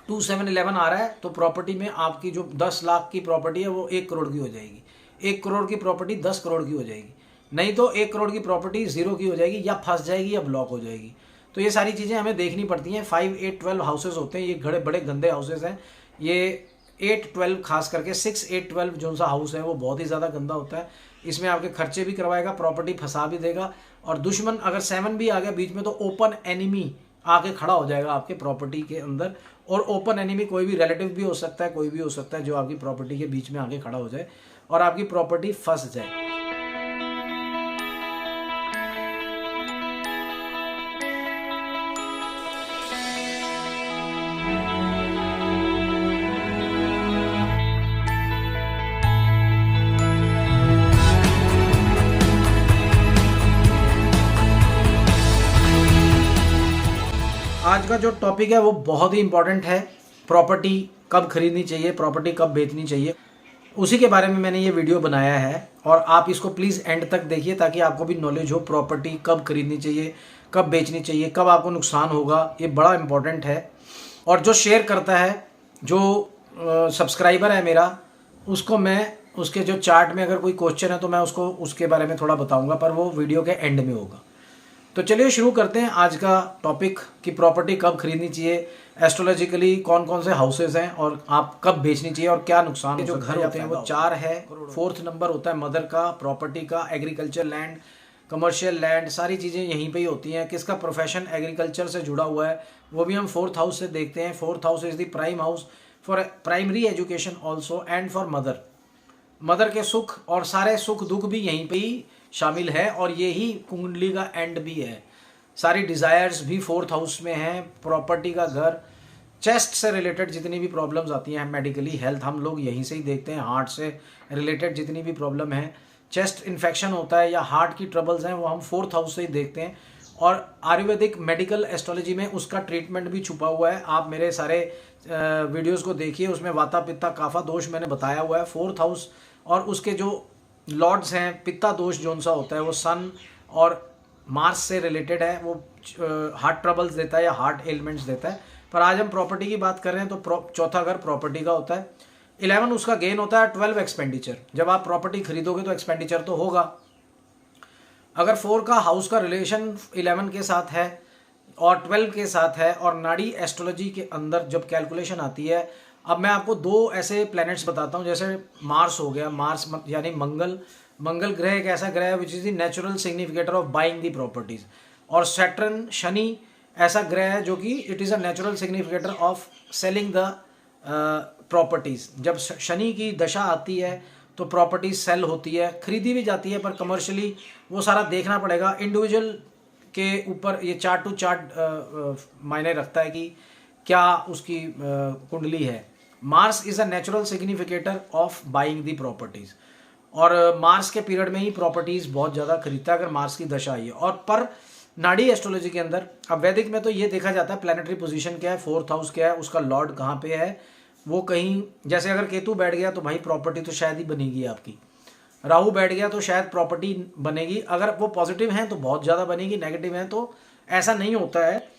2711 आ रहा है तो प्रॉपर्टी में आपकी जो 10 लाख की प्रॉपर्टी है वो 1 करोड़ की हो जाएगी। 1 करोड़ की प्रॉपर्टी 10 करोड़ की हो जाएगी। नहीं तो 1 करोड़ की प्रॉपर्टी 0 की हो जाएगी, या फंस जाएगी या ब्लॉक हो जाएगी। तो ये सारी चीज़ें हमें देखनी पड़ती हैं। 5, 8, 12 हाउसेज होते हैं, ये बड़े बड़े गंदे हाउसेज हैं। ये 8, 12 खास करके 6, 8, 12 जो सा हाउस है वो बहुत ही ज़्यादा गंदा होता है। इसमें आपके खर्चे भी करवाएगा, प्रॉपर्टी फंसा भी देगा, और दुश्मन अगर 7 भी आ गया बीच में तो ओपन एनिमी आके खड़ा हो जाएगा आपके प्रॉपर्टी के अंदर। और ओपन एनिमी कोई भी रिलेटिव भी हो सकता है, कोई भी हो सकता है जो आपकी प्रॉपर्टी के बीच में आके खड़ा हो जाए और आपकी प्रॉपर्टी फंस जाए। आज का जो टॉपिक है वो बहुत ही इंपॉर्टेंट है। प्रॉपर्टी कब खरीदनी चाहिए, प्रॉपर्टी कब बेचनी चाहिए, उसी के बारे में मैंने ये वीडियो बनाया है। और आप इसको प्लीज़ एंड तक देखिए ताकि आपको भी नॉलेज हो प्रॉपर्टी कब खरीदनी चाहिए, कब बेचनी चाहिए, कब आपको नुकसान होगा। ये बड़ा इंपॉर्टेंट है। और जो शेयर करता है, जो सब्सक्राइबर है मेरा, उसको मैं उसके जो चार्ट में अगर कोई क्वेश्चन है तो मैं उसको उसके बारे में थोड़ा बताऊँगा, पर वो वीडियो के एंड में होगा। तो चलिए शुरू करते हैं आज का टॉपिक कि प्रॉपर्टी कब खरीदनी चाहिए, एस्ट्रोलॉजिकली कौन कौन से हाउसेज हैं और आप कब बेचनी चाहिए और क्या नुकसान। जो घर होते हैं वो 4 है। 4th नंबर होता है मदर का, प्रॉपर्टी का, एग्रीकल्चर लैंड, कमर्शियल लैंड, सारी चीज़ें यहीं पे ही होती हैं। किसका प्रोफेशन एग्रीकल्चर से जुड़ा हुआ है वो भी हम 4th हाउस से देखते हैं। 4th house is the prime house for primary education also and for mother. Mother के सुख और सारे सुख दुख भी यहीं पे ही शामिल है, और यही कुंडली का एंड भी है। सारी डिज़ायर्स भी 4th हाउस में हैं। प्रॉपर्टी का घर, चेस्ट से रिलेटेड जितनी भी प्रॉब्लम्स आती हैं, मेडिकली हेल्थ हम लोग यहीं से ही देखते हैं। हार्ट से रिलेटेड जितनी भी प्रॉब्लम है, चेस्ट इन्फेक्शन होता है या हार्ट की ट्रबल्स हैं, वो हम 4th हाउस से ही देखते हैं। और आयुर्वेदिक मेडिकल एस्ट्रोलॉजी में उसका ट्रीटमेंट भी छुपा हुआ है। आप मेरे सारे वीडियोज़ को देखिए, उसमें वाता पित्ता काफा दोष मैंने बताया हुआ है। 4th हाउस और उसके जो लॉर्ड्स हैं, पित्ता दोष जौन सा होता है वो सन और मार्स से रिलेटेड है। वो हार्ट ट्रबल्स देता है या हार्ट एलिमेंट्स देता है। पर आज हम प्रॉपर्टी की बात कर रहे हैं तो चौथा घर प्रॉपर्टी का होता है। 11 उसका गेन होता है। 12 एक्सपेंडिचर। जब आप प्रॉपर्टी खरीदोगे तो एक्सपेंडिचर तो होगा। अगर 4 का हाउस का रिलेशन 11 के साथ है और 12 के साथ है, और नाड़ी एस्ट्रोलॉजी के अंदर जब कैलकुलेशन आती है, अब मैं आपको 2 ऐसे प्लैनेट्स बताता हूँ। जैसे मार्स हो गया, मार्स यानी मंगल ग्रह एक ऐसा ग्रह है which is the natural significator of buying the properties. और सैटर्न शनि ऐसा ग्रह है जो कि it is a natural significator of selling the properties. जब शनि की दशा आती है तो प्रॉपर्टी सेल होती है, खरीदी भी जाती है, पर कमर्शियली वो सारा देखना पड़ेगा। इंडिविजुअल के ऊपर ये चार्ट टू चार्ट मायने रखता है कि क्या उसकी कुंडली है। Mars is a natural significator of buying the properties, और मार्स के पीरियड में ही प्रॉपर्टीज़ बहुत ज़्यादा खरीदता है अगर मार्स की दशा आई है। और पर नाड़ी एस्ट्रोलॉजी के अंदर, अब वैदिक में तो ये देखा जाता है प्लैनेटरी पोजीशन क्या है, 4th हाउस क्या है, उसका लॉर्ड कहाँ पे है। वो कहीं जैसे अगर केतु बैठ गया तो भाई प्रॉपर्टी तो शायद ही बनेगी आपकी। राहु बैठ गया तो शायद प्रॉपर्टी बनेगी। अगर वो पॉजिटिव हैं तो बहुत ज़्यादा बनेगी, नेगेटिव हैं तो ऐसा नहीं होता है।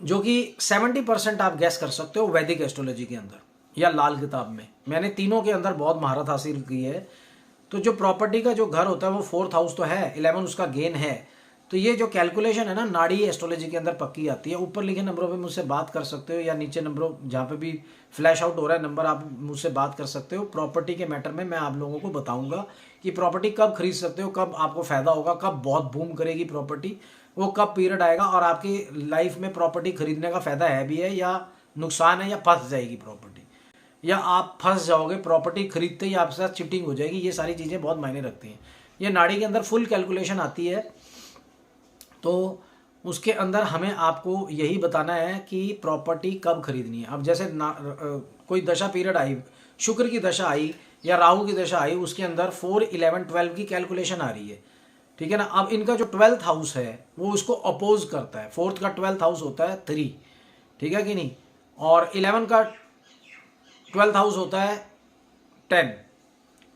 जो कि 70% आप गैस कर सकते हो वैदिक एस्ट्रोलॉजी के अंदर या लाल किताब में। मैंने तीनों के अंदर बहुत महारत हासिल की है। तो जो प्रॉपर्टी का जो घर होता है वो 4th हाउस तो है, 11 उसका गेन है। तो ये जो कैलकुलेशन है ना, नाड़ी एस्ट्रोलॉजी के अंदर पक्की आती है। ऊपर लिखे नंबरों पे मुझसे बात कर सकते हो, या नीचे नंबरों जहाँ पे भी फ्लैश आउट हो रहा है नंबर, आप मुझसे बात कर सकते हो। प्रॉपर्टी के मैटर में मैं आप लोगों को बताऊंगा कि प्रॉपर्टी कब खरीद सकते हो, कब आपको फ़ायदा होगा, कब बहुत बूम करेगी प्रॉपर्टी, वो कब पीरियड आएगा, और आपकी लाइफ में प्रॉपर्टी खरीदने का फ़ायदा है भी है या नुकसान है, या फंस जाएगी प्रॉपर्टी, या आप फंस जाओगे, प्रॉपर्टी खरीदते ही आपके साथ चिटिंग हो जाएगी। ये सारी चीज़ें बहुत मायने रखती हैं। ये नाड़ी के अंदर फुल कैलकुलेशन आती है। तो उसके अंदर हमें आपको यही बताना है कि प्रॉपर्टी कब खरीदनी है। अब जैसे कोई दशा पीरियड आई, शुक्र की दशा आई या राहु की दशा आई, उसके अंदर 4, 11, 12 की कैलकुलेशन आ रही है, ठीक है ना। अब इनका जो 12th हाउस है वो उसको अपोज करता है। 4th का 12th हाउस होता है 3, ठीक है कि नहीं, और 11 का 12th हाउस होता है 10।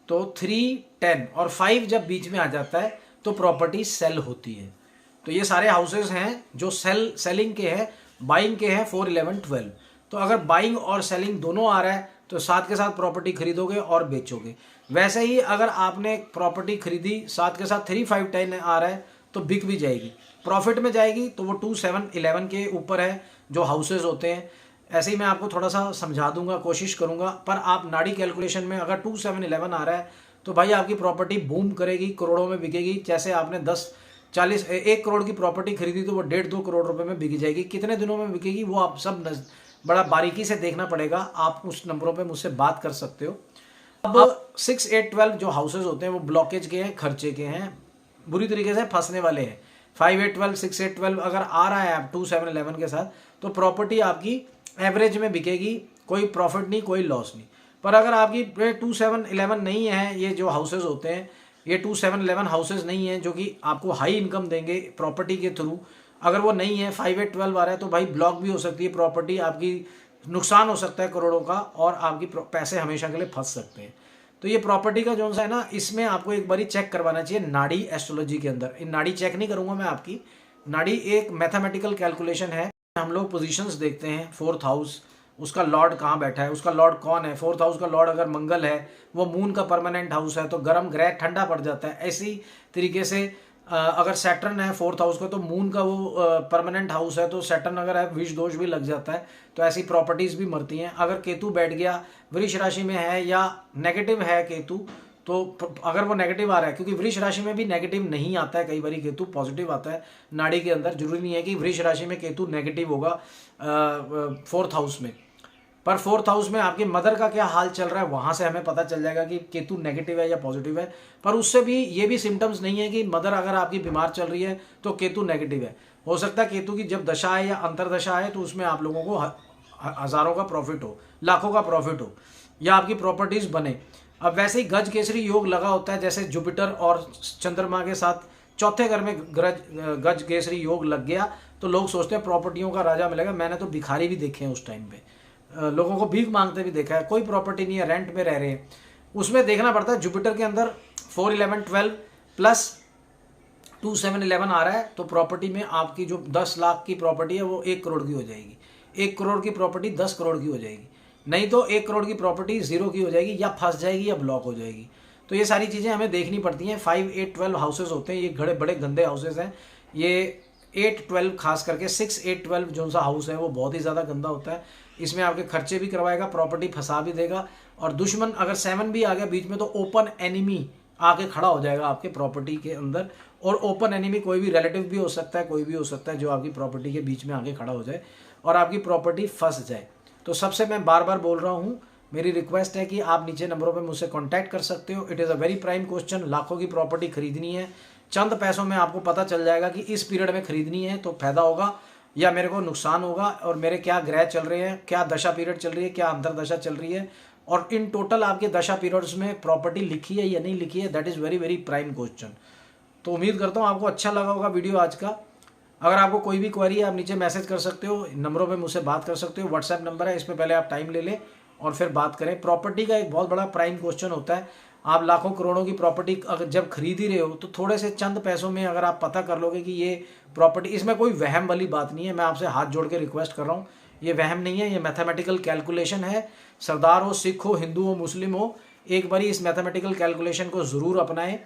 तो 3, 10 और 5 जब बीच में आ जाता है तो प्रॉपर्टी सेल होती है। तो ये सारे हाउसेस हैं जो सेलिंग के हैं। बाइंग के हैं 4, 11, 12। तो अगर बाइंग और सेलिंग दोनों आ रहा है तो साथ के साथ प्रॉपर्टी खरीदोगे और बेचोगे। वैसे ही अगर आपने प्रॉपर्टी खरीदी साथ के साथ 3, 5, 10 आ रहा है तो बिक भी जाएगी, प्रॉफिट में जाएगी। तो वो 2, 7, 11 के ऊपर है जो हाउसेज होते हैं। ऐसे ही मैं आपको थोड़ा सा समझा दूंगा, कोशिश करूंगा। पर आप नाड़ी कैलकुलेशन में अगर 2, 7, 11 आ रहा है तो भाई आपकी प्रॉपर्टी बूम करेगी, करोड़ों में बिकेगी। जैसे आपने 10, 40, 1 करोड़ की प्रॉपर्टी खरीदी तो वो 1.5, 2 करोड़ रुपए में बिक जाएगी। कितने दिनों में बिकेगी वो आप सब बड़ा बारीकी से देखना पड़ेगा। आप उस नंबरों पे मुझसे बात कर सकते हो। अब 6, 8, 12 जो हाउसेज होते हैं वो ब्लॉकेज के हैं, खर्चे के हैं, बुरी तरीके से फंसने वाले हैं। 5, 8, 12, 6, 8, 12 अगर आ रहा है आप 2, 7, 11 के साथ तो प्रॉपर्टी आपकी एवरेज में बिकेगी, कोई प्रॉफिट नहीं, कोई लॉस नहीं। पर अगर आपकी 2, 7, 11 नहीं है, ये जो हाउसेज होते हैं ये 2, 7, 11 हाउसेज नहीं है जो कि आपको हाई इनकम देंगे प्रॉपर्टी के थ्रू, अगर वो नहीं है 5, 8, 12 आ रहा है तो भाई ब्लॉक भी हो सकती है प्रॉपर्टी, आपकी नुकसान हो सकता है करोड़ों का और आपकी पैसे हमेशा के लिए फंस सकते हैं। तो ये प्रॉपर्टी का जो सा है ना, इसमें आपको एक बारी चेक करवाना चाहिए नाड़ी एस्ट्रोलॉजी के अंदर। इन नाड़ी चेक नहीं करूंगा मैं आपकी, नाड़ी एक मैथमेटिकल कैलकुलेशन है। हम लोग पोजीशंस देखते हैं, 4th हाउस, उसका लॉर्ड कहाँ बैठा है, उसका लॉर्ड कौन है। 4th हाउस का लॉर्ड अगर मंगल है, वो मून का परमानेंट हाउस है तो गर्म ग्रह ठंडा पड़ जाता है। ऐसी तरीके से अगर सैटर्न है 4th हाउस का तो मून का वो परमानेंट हाउस है, तो सैटर्न अगर है विष दोष भी लग जाता है, तो ऐसी प्रॉपर्टीज भी मरती हैं। अगर केतु बैठ गया वृष राशि में है या नेगेटिव है केतु, तो अगर वो नेगेटिव आ रहा है, क्योंकि वृष राशि में भी नेगेटिव नहीं आता है, कई बार केतु पॉजिटिव आता है नाड़ी के अंदर। जरूरी नहीं है कि वृष राशि में केतु नेगेटिव होगा 4th हाउस में। पर 4th हाउस में आपके मदर का क्या हाल चल रहा है वहां से हमें पता चल जाएगा कि केतु नेगेटिव है या पॉजिटिव है। पर उससे भी ये भी सिम्टम्स नहीं है कि मदर अगर आपकी बीमार चल रही है तो केतु नेगेटिव है। हो सकता है केतु की जब दशा है या अंतरदशा है तो उसमें आप लोगों को हजारों का प्रॉफिट हो, लाखों का प्रॉफिट हो, या आपकी प्रॉपर्टीज बने। अब वैसे ही गज केसरी योग लगा होता है, जैसे जुपिटर और चंद्रमा के साथ 4थे घर में गज केसरी योग लग गया तो लोग सोचते हैं प्रॉपर्टियों का राजा मिलेगा। मैंने तो भिखारी भी देखे हैं उस टाइम पे, लोगों को भीख मांगते भी देखा है, कोई प्रॉपर्टी नहीं है, रेंट में रह रहे हैं। उसमें देखना पड़ता है जुपिटर के अंदर 4, 11, 12 प्लस 2, 7, 11 आ रहा है तो प्रॉपर्टी में आपकी जो 10 लाख की प्रॉपर्टी है वो 1 करोड़ की हो जाएगी, 1 करोड़ की प्रॉपर्टी 10 करोड़ की हो जाएगी। नहीं तो 1 करोड़ की प्रॉपर्टी 0 की हो जाएगी, या फंस जाएगी या ब्लॉक हो जाएगी। तो ये सारी चीज़ें हमें देखनी पड़ती हैं। 5, 8, 12 हाउसेज होते हैं, ये बड़े गंदे हाउसेज हैं। ये 8, 12 खास करके 6, 8, 12 जो सा हाउस है वो बहुत ही ज़्यादा गंदा होता है। इसमें आपके खर्चे भी करवाएगा, प्रॉपर्टी फंसा भी देगा, और दुश्मन अगर 7 भी आ गया बीच में तो ओपन एनिमी आके खड़ा हो जाएगा आपके प्रॉपर्टी के अंदर। और ओपन एनिमी कोई भी रिलेटिव भी हो सकता है, कोई भी हो सकता है जो आपकी प्रॉपर्टी के बीच में आके खड़ा हो जाए और आपकी प्रॉपर्टी फंस जाए। तो सबसे मैं बार बार बोल रहा हूँ, मेरी रिक्वेस्ट है कि आप नीचे नंबरों पे मुझसे कांटेक्ट कर सकते हो। It is a very prime question. लाखों की प्रॉपर्टी खरीदनी है, चंद पैसों में आपको पता चल जाएगा कि इस पीरियड में खरीदनी है तो फायदा होगा या मेरे को नुकसान होगा, और मेरे क्या ग्रह चल रहे हैं, क्या दशा पीरियड चल रही है, क्या अंतरदशा चल रही है, और इन टोटल आपके दशा पीरियड्स में प्रॉपर्टी लिखी है या नहीं लिखी है। That is very very prime question. तो उम्मीद करता हूँ आपको अच्छा लगा होगा वीडियो आज का। अगर आपको कोई भी क्वेरी है आप नीचे मैसेज कर सकते हो, नंबरों पे मुझसे बात कर सकते हो। व्हाट्सएप नंबर है, इस पर पहले आप टाइम ले लें और फिर बात करें। प्रॉपर्टी का एक बहुत बड़ा प्राइम क्वेश्चन होता है। आप लाखों करोड़ों की प्रॉपर्टी अगर जब खरीद ही रहे हो तो थोड़े से चंद पैसों में अगर आप पता कर लोगे कि ये प्रॉपर्टी, इसमें कोई वहम वाली बात नहीं है। मैं आपसे हाथ जोड़ के रिक्वेस्ट कर रहा हूँ, ये वहम नहीं है, ये मैथमेटिकल कैलकुलेशन है। सरदार हो, सिख हो, हिंदू हो, मुस्लिम हो, एक बारी इस मैथमेटिकल कैलकुलेशन को ज़रूर अपनाएं।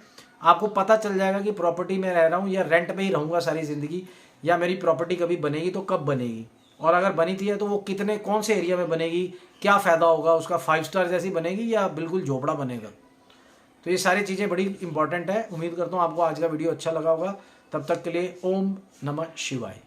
आपको पता चल जाएगा कि प्रॉपर्टी में रह रहा हूँ या रेंट पे ही रहूँगा सारी ज़िंदगी, या मेरी प्रॉपर्टी कभी बनेगी तो कब बनेगी, और अगर बनी थी है तो वो कितने कौन से एरिया में बनेगी, क्या फ़ायदा होगा उसका, 5 स्टार जैसी बनेगी या बिल्कुल झोपड़ा बनेगा। तो ये सारी चीज़ें बड़ी इंपॉर्टेंट है। उम्मीद करता हूँ आपको आज का वीडियो अच्छा लगा होगा। तब तक के लिए ओम नमः शिवाय।